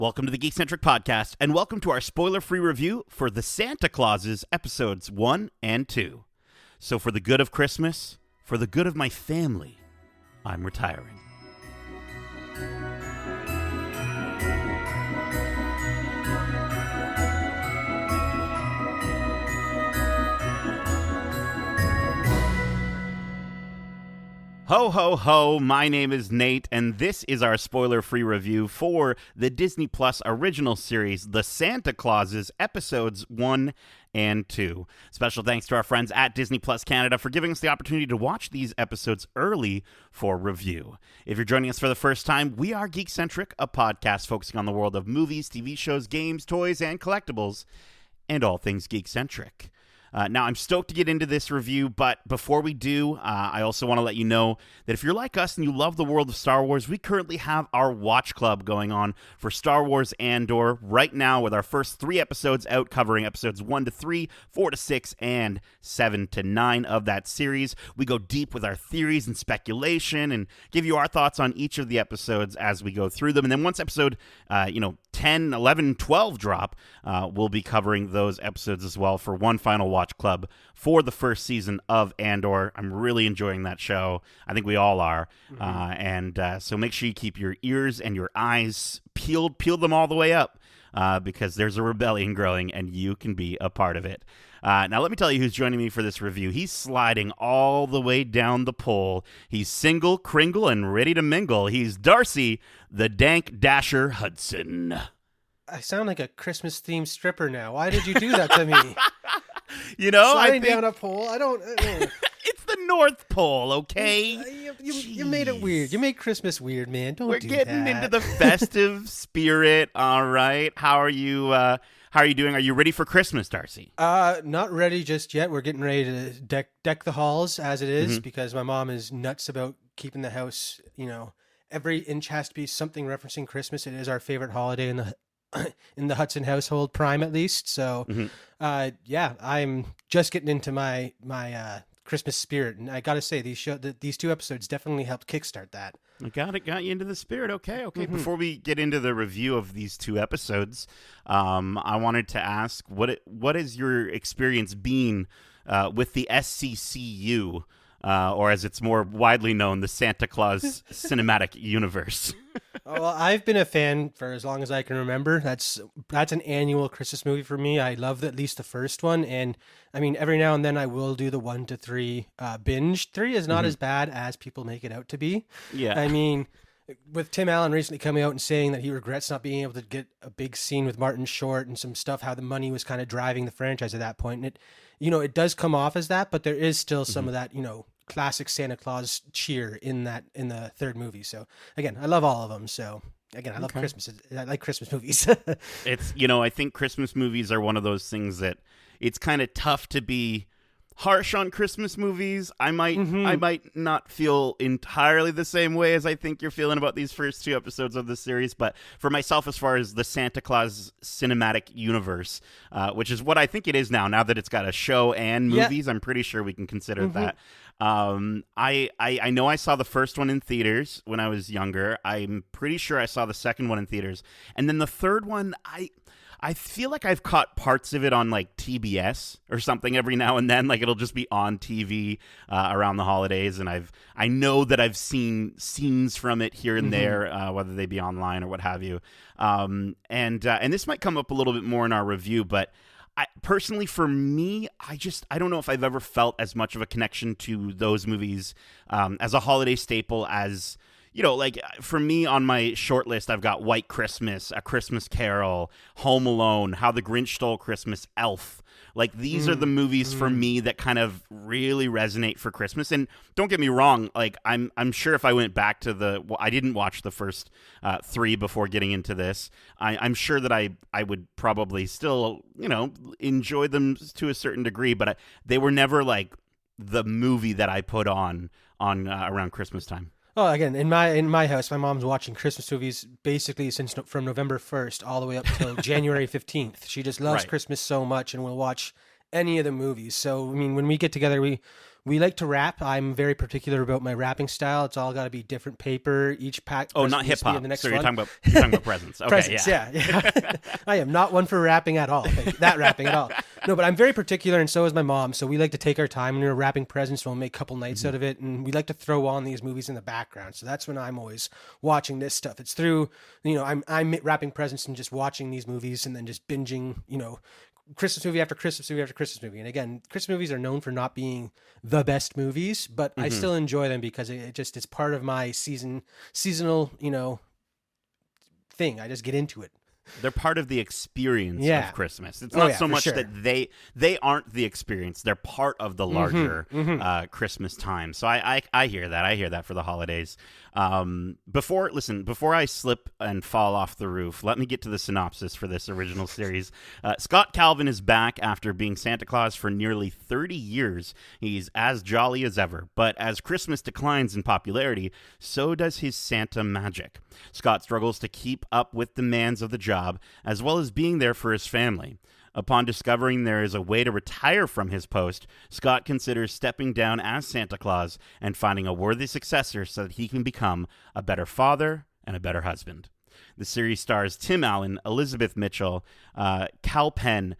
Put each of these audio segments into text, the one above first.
Welcome to the Geekcentric podcast, and welcome to our spoiler-free review for The Santa Clauses episodes 1 and 2. So for the good of Christmas, for the good of my family, I'm retiring. Ho, ho, ho, my name is Nate, and this is our spoiler-free review for the Disney Plus original series, The Santa Clauses, episodes 1 and 2. Special thanks to our friends at Disney Plus Canada for giving us the opportunity to watch these episodes early for review. If you're joining us for the first time, we are Geekcentric, a podcast focusing on the world of movies, TV shows, games, toys, and collectibles, and all things Geekcentric. Now, I'm stoked to get into this review, but before we do, I also want to let you know that if you're like us and you love the world of Star Wars, we currently have our Watch Club going on for Star Wars Andor right now with our first 3 episodes out covering episodes 1 to 3, 4 to 6, and 7 to 9 of that series. We go deep with our theories and speculation and give you our thoughts on each of the episodes as we go through them. And then once episode 10, 11, 12 drop, we'll be covering those episodes as well for one final watch club for the first season of Andor. I'm really enjoying that show. I think we all are. So make sure you keep your ears and your eyes peeled. Peel them all the way up because there's a rebellion growing and you can be a part of it. Now, let me tell you who's joining me for this review. He's sliding all the way down the pole. He's single, Kringle, and ready to mingle. He's Darcy, the Dank Dasher Hudson. I sound like a Christmas-themed stripper now. Why did you do that to me? You know, sliding down a pole. I don't. It's the North Pole, okay? You made it weird. You made Christmas weird, man. We're getting into the festive spirit. All right. How are you? How are you doing? Are you ready for Christmas, Darcy? Not ready just yet. We're getting ready to deck the halls as it is because my mom is nuts about keeping the house. You know, every inch has to be something referencing Christmas. It is our favorite holiday in the Hudson household, prime at least. So, I'm just getting into my Christmas spirit, and I gotta say these 2 episodes definitely helped kickstart that. I got you into the spirit. Okay. Before we get into the review of these 2 episodes, I wanted to ask what has your experience been with the SCCU? Or as it's more widely known, the Santa Claus Cinematic Universe. Well, I've been a fan for as long as I can remember. That's an annual Christmas movie for me. I love at least the first one, and I mean every now and then I will do the 1 to 3 binge. 3 is not as bad as people make it out to be. Yeah, I mean, with Tim Allen recently coming out and saying that he regrets not being able to get a big scene with Martin Short and some stuff, how the money was kind of driving the franchise at that point, and it does come off as that, but there is still some of that, classic Santa Claus cheer in the 3rd movie. So again, I love all of them. So again, I love Christmas. I like Christmas movies. It's, I think Christmas movies are one of those things that it's kind of tough to be harsh on Christmas movies. I might not feel entirely the same way as I think you're feeling about these first 2 episodes of the series, but for myself, as far as the Santa Claus Cinematic Universe, which is what I think it is now that it's got a show and movies, I'm pretty sure we can consider that. I know I saw the first one in theaters when I was younger. I'm pretty sure I saw the second one in theaters, and then the third one, I feel like I've caught parts of it on like TBS or something every now and then. Like it'll just be on TV around the holidays, and I know that I've seen scenes from it here and there, whether they be online or what have you. And this might come up a little bit more in our review, but personally, for me, I don't know if I've ever felt as much of a connection to those movies as a holiday staple as. Like for me on my short list, I've got White Christmas, A Christmas Carol, Home Alone, How the Grinch Stole Christmas, Elf. Like these are the movies for me that kind of really resonate for Christmas. And don't get me wrong, like I'm sure if I went back to I didn't watch the first 3 before getting into this. I'm sure that I would probably still, enjoy them to a certain degree, but they were never like the movie that I put on around Christmas time. Oh, again, in my house, my mom's watching Christmas movies basically from November 1st all the way up till January 15th. She just loves Christmas so much and will watch any of the movies. So, I mean, when we get together, we We like to wrap. I'm very particular about my wrapping style. It's all got to be different paper. Each pack. Oh, not hip hop. So you're talking about presents. Okay, presents, yeah. I am not one for wrapping at all. That wrapping at all. No, but I'm very particular, and so is my mom. So we like to take our time when we're wrapping presents. We'll make a couple nights out of it, and we like to throw on these movies in the background. So that's when I'm always watching this stuff. It's through, I'm wrapping presents and just watching these movies, and then just binging, Christmas movie after Christmas movie after Christmas movie. And again, Christmas movies are known for not being the best movies, but I still enjoy them because it's part of my seasonal, thing. I just get into it. They're part of the experience of Christmas. It's not so much that they aren't the experience. They're part of the larger Christmas time. So I hear that. I hear that for the holidays. Before I slip and fall off the roof, let me get to the synopsis for this original series. Scott Calvin is back after being Santa Claus for nearly 30 years. He's as jolly as ever, but as Christmas declines in popularity, so does his Santa magic. Scott struggles to keep up with demands of the job, as well as being there for his family. Upon discovering there is a way to retire from his post, Scott considers stepping down as Santa Claus and finding a worthy successor so that he can become a better father and a better husband. The series stars Tim Allen, Elizabeth Mitchell, Cal Penn,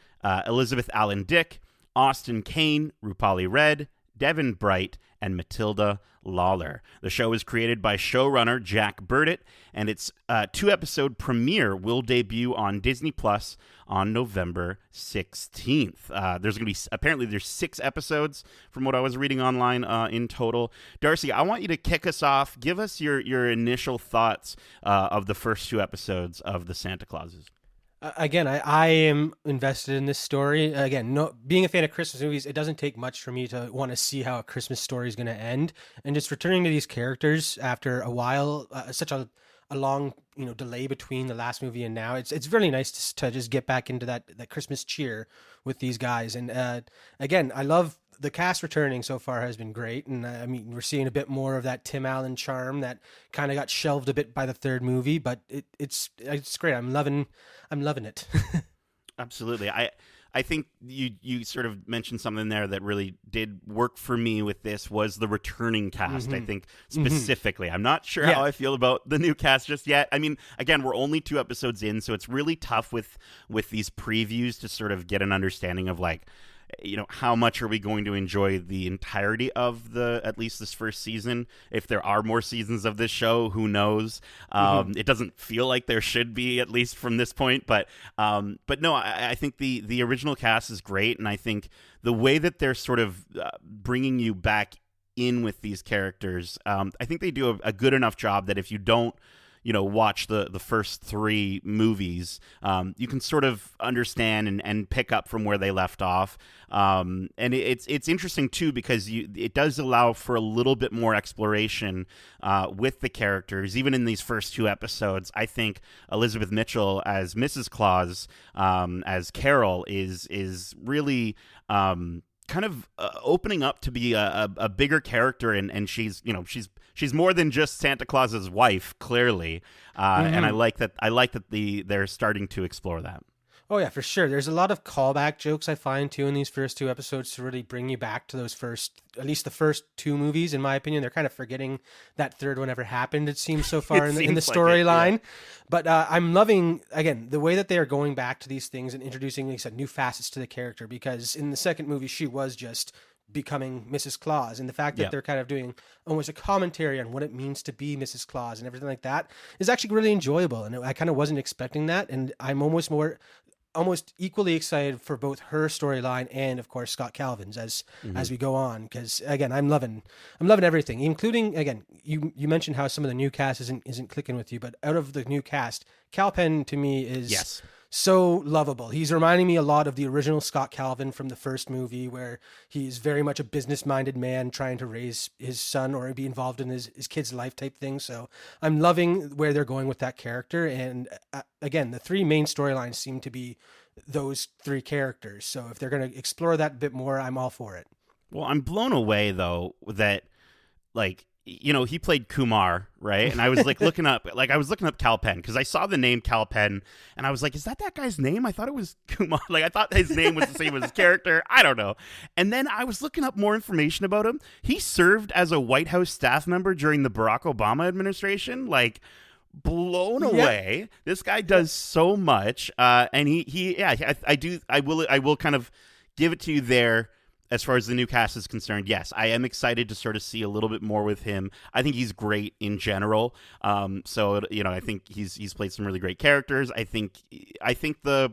Elizabeth Allen Dick, Austin Kane, Rupali Red, Devin Bright, and Matilda Lawler. The show is created by showrunner Jack Burdett, and its 2-episode premiere will debut on Disney Plus on November 16th. There's going to be, apparently there's 6 episodes from what I was reading online in total. Darcy, I want you to kick us off. Give us your initial thoughts of the first 2 episodes of The Santa Clauses. Again, I am invested in this story. Again, being a fan of Christmas movies, it doesn't take much for me to want to see how a Christmas story is going to end. And just returning to these characters after a while, such a long delay between the last movie and now, it's really nice to just get back into that Christmas cheer with these guys. And again, I love the cast returning so far has been great. And I mean, we're seeing a bit more of that Tim Allen charm that kind of got shelved a bit by the third movie, but it's great. I'm loving it. Absolutely. I think you sort of mentioned something there that really did work for me with this was the returning cast, I think, specifically. I'm not sure how I feel about the new cast just yet. I mean, again, we're only 2 episodes in, so it's really tough with these previews to sort of get an understanding of like, how much are we going to enjoy the entirety of at least this first season? If there are more seasons of this show, who knows? It doesn't feel like there should be, at least from this point. But no, I think the original cast is great, and I think the way that they're sort of bringing you back in with these characters, I think they do a good enough job that if you don't watch the first 3 movies, you can sort of understand and pick up from where they left off. And it's interesting too, because it does allow for a little bit more exploration with the characters. Even in these first 2 episodes, I think Elizabeth Mitchell as Mrs. Claus, as Carol, is really kind of opening up to be a bigger character, and she's more than just Santa Claus's wife, clearly, and I like that they're starting to explore that. Oh yeah, for sure. There's a lot of callback jokes I find too in these first 2 episodes to really bring you back to at least the first 2 movies. In my opinion, they're kind of forgetting that third one ever happened. It seems so far in the storyline, but I'm loving again the way that they are going back to these things and introducing, like I said, new facets to the character. Because in the second movie, she was just becoming Mrs. Claus, and the fact that they're kind of doing almost a commentary on what it means to be Mrs. Claus and everything like that is actually really enjoyable. And I kind of wasn't expecting that, and I'm almost equally excited for both her storyline and, of course, Scott Calvin's as we go on. Because again, I'm loving everything, including, again, you mentioned how some of the new cast isn't clicking with you, but out of the new cast, Cal Penn to me is so lovable. He's reminding me a lot of the original Scott Calvin from the first movie, where he's very much a business-minded man trying to raise his son or be involved in his kid's life type thing. So I'm loving where they're going with that character. And again, the 3 main storylines seem to be those 3 characters. So if they're going to explore that a bit more, I'm all for it. Well, I'm blown away, though, that like he played Kumar, right? And I was like looking up Kal Penn because I saw the name Kal Penn, and I was like, is that guy's name? I thought it was Kumar. Like I thought his name was the same as his character. I don't know. And then I was looking up more information about him. He served as a White House staff member during the Barack Obama administration. Like, blown away. This guy does so much, and I will kind of give it to you there. As far as the new cast is concerned, yes, I am excited to sort of see a little bit more with him. I think he's great in general. So I think he's played some really great characters. I think the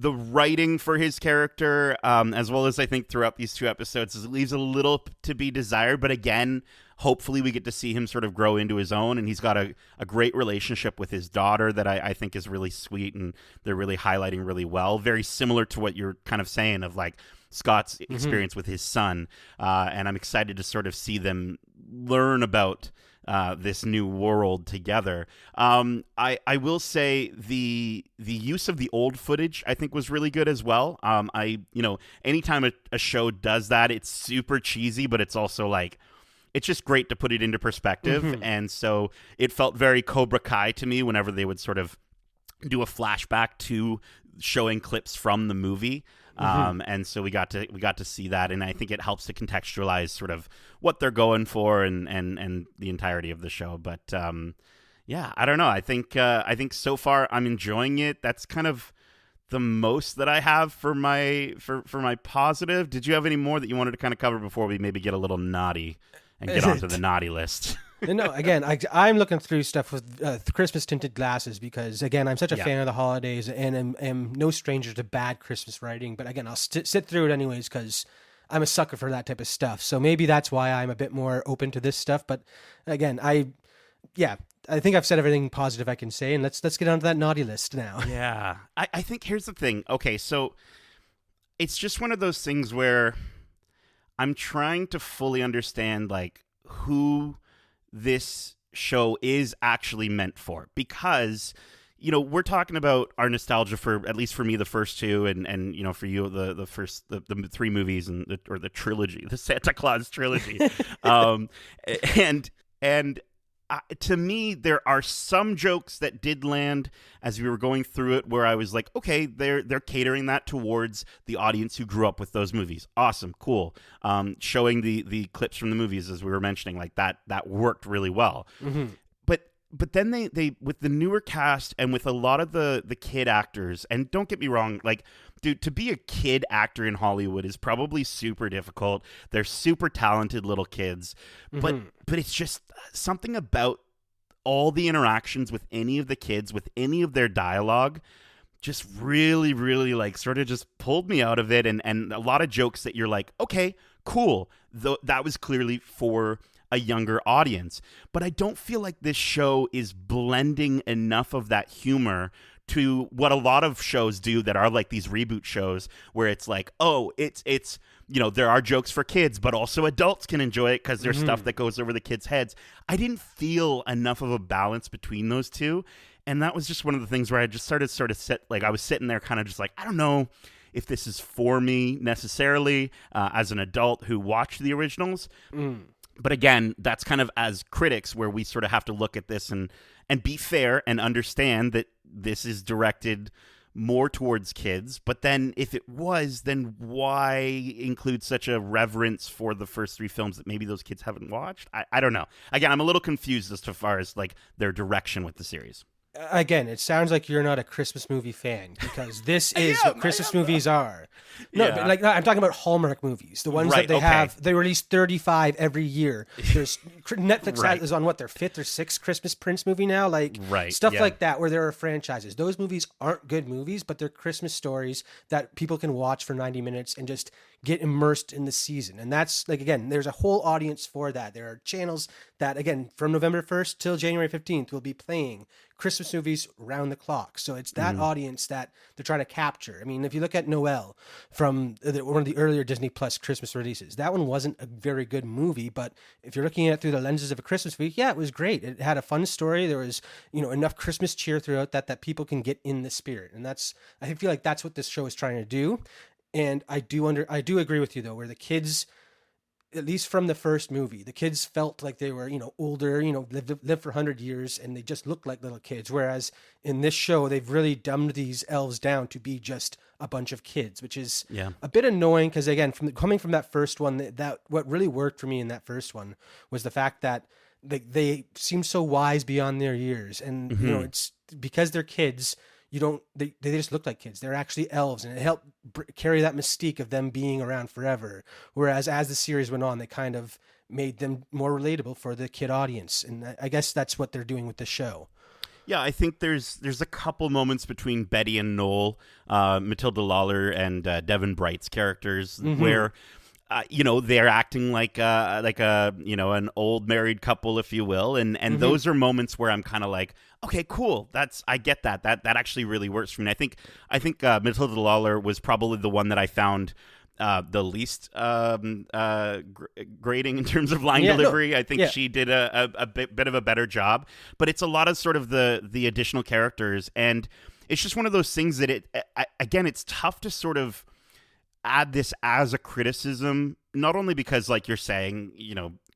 writing for his character, as well as I think throughout these 2 episodes, leaves a little to be desired. But again, hopefully we get to see him sort of grow into his own, and he's got a great relationship with his daughter that I think is really sweet, and they're really highlighting really well. Very similar to what you're kind of saying of like Scott's experience with his son, and I'm excited to sort of see them learn about this new world together. I will say the use of the old footage I think was really good as well. Anytime a show does that, it's super cheesy, but it's also like it's just great to put it into perspective, and so it felt very Cobra Kai to me whenever they would sort of do a flashback to showing clips from the movie. And so we got to see that, and I think it helps to contextualize sort of what they're going for and the entirety of the show. But I don't know. I think so far I'm enjoying it. That's kind of the most that I have for my positive. Did you have any more that you wanted to kind of cover before we maybe get a little naughty and get onto the naughty list? No, again, I'm looking through stuff with Christmas tinted glasses because, again, I'm such a fan of the holidays and am no stranger to bad Christmas writing. But again, I'll sit through it anyways because I'm a sucker for that type of stuff. So maybe that's why I'm a bit more open to this stuff. But again, I think I've said everything positive I can say, and let's get onto that naughty list now. Yeah, I think here's the thing. Okay, so it's just one of those things where I'm trying to fully understand like who this show is actually meant for, because we're talking about our nostalgia for, at least for me, the first 2, and for you the first the 3 movies or the trilogy, the Santa Claus trilogy. and to me, there are some jokes that did land as we were going through it where I was like, okay, they're catering that towards the audience who grew up with those movies. Awesome, cool. Showing the clips from the movies, as we were mentioning, like that worked really well. But then they with the newer cast and with a lot of the kid actors, and don't get me wrong, like, dude, to be a kid actor in Hollywood is probably super difficult. They're super talented little kids, but it's just something about all the interactions with any of the kids, with any of their dialogue, just really, really like sort of just pulled me out of it. And a lot of jokes that you're like, okay, cool. That was clearly for a younger audience. But I don't feel like this show is blending enough of that humor to what a lot of shows do that are like these reboot shows where it's like, oh, it's there are jokes for kids, but also adults can enjoy it because there's stuff that goes over the kids' heads. I didn't feel enough of a balance between those two. And that was just one of the things where I just started I was sitting there kind of just like, I don't know if this is for me necessarily as an adult who watched the originals. But again, that's kind of as critics where we sort of have to look at this and be fair and understand that this is directed more towards kids. But then if it was, then why include such a reverence for the first 3 films that maybe those kids haven't watched? I don't know. Again, I'm a little confused as to far as like their direction with the series. Again, it sounds like you're not a Christmas movie fan because this is what Christmas movies are. No, but like I'm talking about Hallmark movies, the ones that they have. They release 35 every year. There's Netflix is on their 5th or 6th Christmas Prince movie now, like stuff like that, where there are franchises. Those movies aren't good movies, but they're Christmas stories that people can watch for 90 minutes and just get immersed in the season. And that's like, again, there's a whole audience for that. There are channels that, again, from November 1st till January 15th will be playing Christmas movies round the clock. So it's that audience that they're trying to capture. I mean, if you look at Noel from one of the earlier Disney Plus Christmas releases, that one wasn't a very good movie, but if you're looking at it through the lenses of a Christmas movie, yeah, it was great. It had a fun story. There was, enough Christmas cheer throughout that people can get in the spirit. And I feel like that's what this show is trying to do. And I do agree with you though, where the kids, at least from the first movie, the kids felt like they were, older, lived for 100 years, and they just looked like little kids. Whereas in this show, they've really dumbed these elves down to be just a bunch of kids, which is a bit annoying because, again, coming from that first one, that what really worked for me in that first one was the fact that they seem so wise beyond their years. And, it's because they're kids, they just look like kids. They're actually elves, and it helped carry that mystique of them being around forever. Whereas as the series went on, they kind of made them more relatable for the kid audience. And I guess that's what they're doing with the show. Yeah, I think there's a couple moments between Betty and Noel, Matilda Lawler and Devin Bright's characters where they're acting like an old married couple, if you will, and those are moments where I'm kind of like, okay, cool, I get that actually really works for me. And I think Matilda Lawler was probably the one that I found the least grating in terms of line delivery. I think she did a bit of a better job, but it's a lot of sort of the additional characters, and it's just one of those things that it's tough to sort of add this as a criticism, not only because, like you're saying,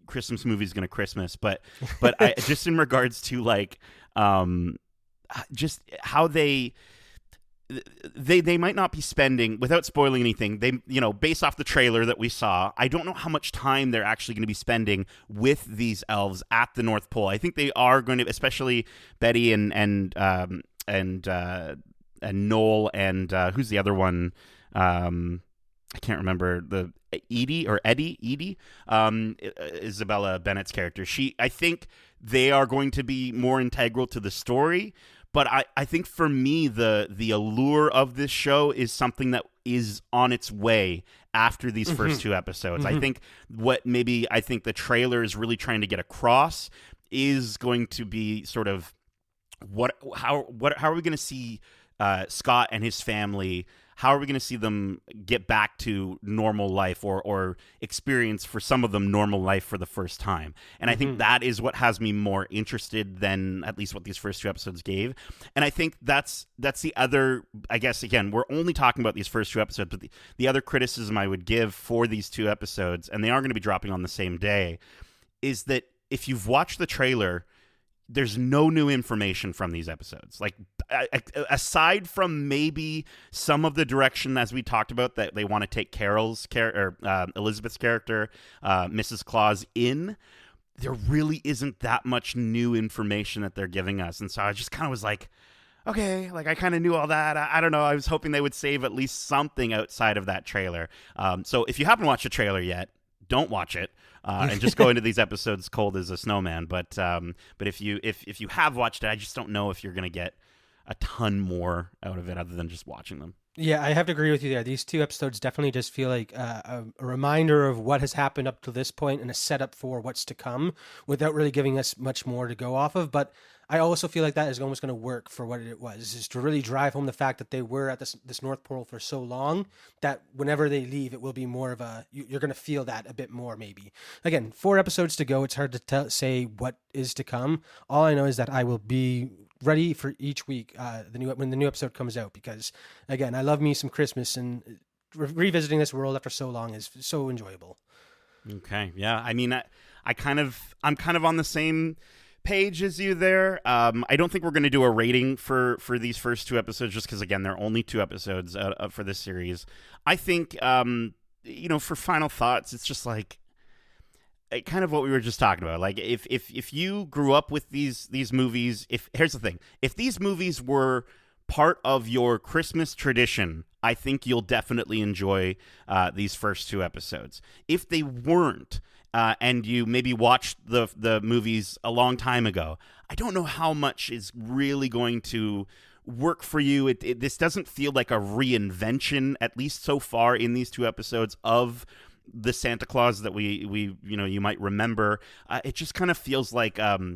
Christmas movie's gonna Christmas, but I just in regards to like just how they might not be spending, without spoiling anything, based off the trailer that we saw, I don't know how much time they're actually going to be spending with these elves at the North Pole. I think they are going to, especially Betty and Noel and who's the other one? I can't remember, the Edie, Isabella Bennett's character. I think they are going to be more integral to the story. But I think for me, the allure of this show is something that is on its way after these first two episodes. I think the trailer is really trying to get across is going to be sort of how are we going to see Scott and his family. How are we going to see them get back to normal life or experience, for some of them, normal life for the first time? And I think that is what has me more interested than at least what these first two episodes gave. And I think that's the other, I guess, again, we're only talking about these first two episodes, but the other criticism I would give for these two episodes, and they are going to be dropping on the same day, is that if you've watched the trailer, there's no new information from these episodes. Like, aside from maybe some of the direction, as we talked about, that they want to take Elizabeth's character, Mrs. Claus, in, there really isn't that much new information that they're giving us. And so I just kind of was like, okay, like I kind of knew all that. I don't know. I was hoping they would save at least something outside of that trailer. So if you haven't watched the trailer yet, don't watch it. And just go into these episodes cold as a snowman. But if you have watched it, I just don't know if you're going to get a ton more out of it other than just watching them. Yeah, I have to agree with you there. These two episodes definitely just feel like a reminder of what has happened up to this point and a setup for what's to come without really giving us much more to go off of. But I also feel like that is almost going to work for what it was, is to really drive home the fact that they were at this North Pole for so long that whenever they leave, it will be more of you're going to feel that a bit more, maybe. Again, 4 episodes to go. It's hard to say what is to come. All I know is that I will be ready for each week when the new episode comes out, because, again, I love me some Christmas, and revisiting this world after so long is so enjoyable. Okay, yeah. I mean, I'm kind of on the same page as you there. I don't think we're going to do a rating for these first 2 episodes, just because, again, they're only 2 episodes for this series. I think, for final thoughts, it's just like kind of what we were just talking about. Like, if you grew up with these movies, here's the thing, if these movies were part of your Christmas tradition, I think you'll definitely enjoy these first 2 episodes. If they weren't, and you maybe watched the movies a long time ago, I don't know how much is really going to work for you. This doesn't feel like a reinvention, at least so far in these 2 episodes, of the Santa Claus that we you might remember. It just kind of feels like a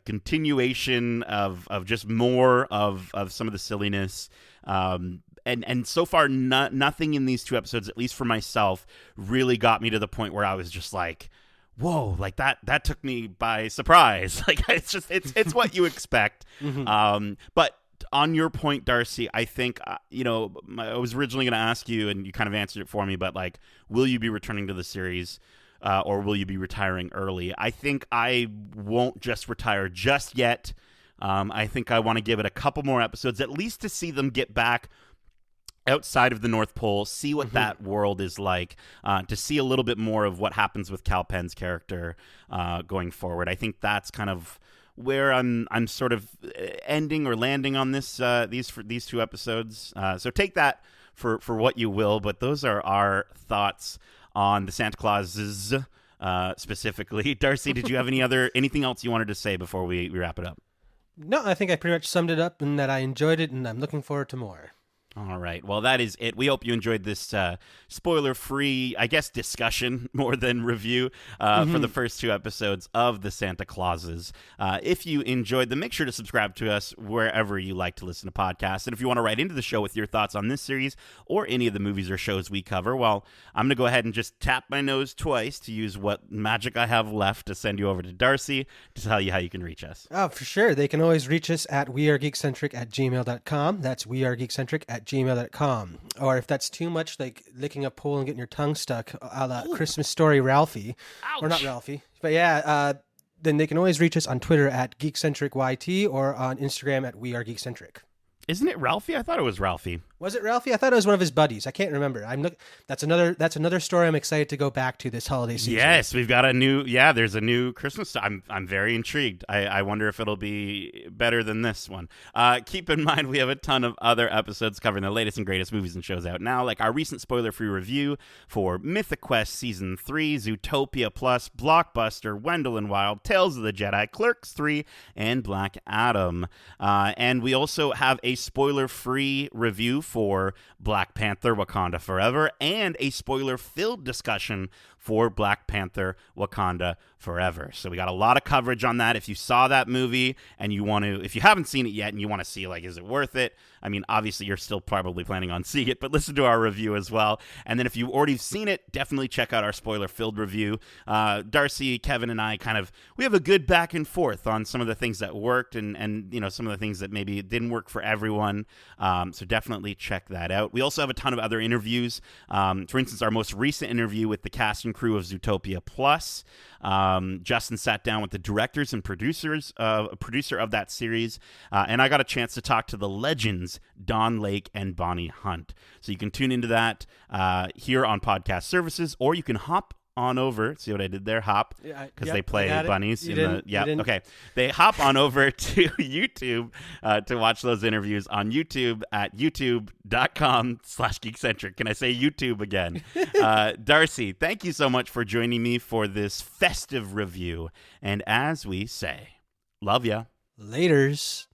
continuation of just more of some of the silliness. And so far, nothing in these 2 episodes, at least for myself, really got me to the point where I was just like, whoa, like that took me by surprise. Like, it's what you expect. But on your point, Darcy, I think, I was originally going to ask you, and you kind of answered it for me, but like, will you be returning to the series? Or will you be retiring early? I think I won't just retire just yet. I think I want to give it a couple more episodes, at least to see them get back outside of the North Pole, see what that world is like, to see a little bit more of what happens with Kal Penn's character going forward. I think that's kind of where I'm sort of ending or landing on these 2 episodes. So take that for what you will, but those are our thoughts on the Santa Clauses specifically. Darcy, did you have anything else you wanted to say before we wrap it up? No, I think I pretty much summed it up and that I enjoyed it, and I'm looking forward to more. All right. Well, that is it. We hope you enjoyed this spoiler-free, I guess, discussion more than review for the first 2 episodes of the Santa Clauses. If you enjoyed them, make sure to subscribe to us wherever you like to listen to podcasts. And if you want to write into the show with your thoughts on this series or any of the movies or shows we cover, well, I'm going to go ahead and just tap my nose twice to use what magic I have left to send you over to Darcy to tell you how you can reach us. Oh, for sure. They can always reach us at wearegeekcentric@gmail.com. That's wearegeekcentric@gmail.com. Or if that's too much, like licking a pole and getting your tongue stuck, a la Christmas Story Ralphie. Ouch. Or not Ralphie. But yeah, then they can always reach us on Twitter at GeekcentricYT or on Instagram at wearegeekcentric. Isn't it Ralphie? I thought it was Ralphie. Was it Ralphie? I thought it was one of his buddies. I can't remember. That's another story I'm excited to go back to this holiday season. Yes, we've got there's a new Christmas. I'm very intrigued. I wonder if it'll be better than this one. Keep in mind, we have a ton of other episodes covering the latest and greatest movies and shows out now, like our recent spoiler-free review for Mythic Quest Season 3, Zootopia Plus, Blockbuster, Wendell and Wild, Tales of the Jedi, Clerks 3, and Black Adam. And we also have a spoiler-free review for Black Panther Wakanda Forever and a spoiler-filled discussion for Black Panther Wakanda Forever. So we got a lot of coverage on that. If you saw that movie and if you haven't seen it yet and you want to see, like, is it worth it? I mean, obviously you're still probably planning on seeing it, but listen to our review as well. And then if you've already seen it, definitely check out our spoiler-filled review. Darcy, Kevin, and I we have a good back and forth on some of the things that worked and some of the things that maybe didn't work for everyone. So definitely check that out. We also have a ton of other interviews. For instance, our most recent interview with the cast and crew of Zootopia Plus. Justin sat down with the directors and producer of that series, and I got a chance to talk to the legends Don Lake and Bonnie Hunt. So you can tune into that here on podcast services, or you can hop on over. See what I did there? Hop, because they play bunnies. Okay. They hop on over to YouTube to watch those interviews on YouTube at youtube.com/geekcentric. Can I say YouTube again? Darcy, thank you so much for joining me for this festive review. And as we say, love ya. Laters.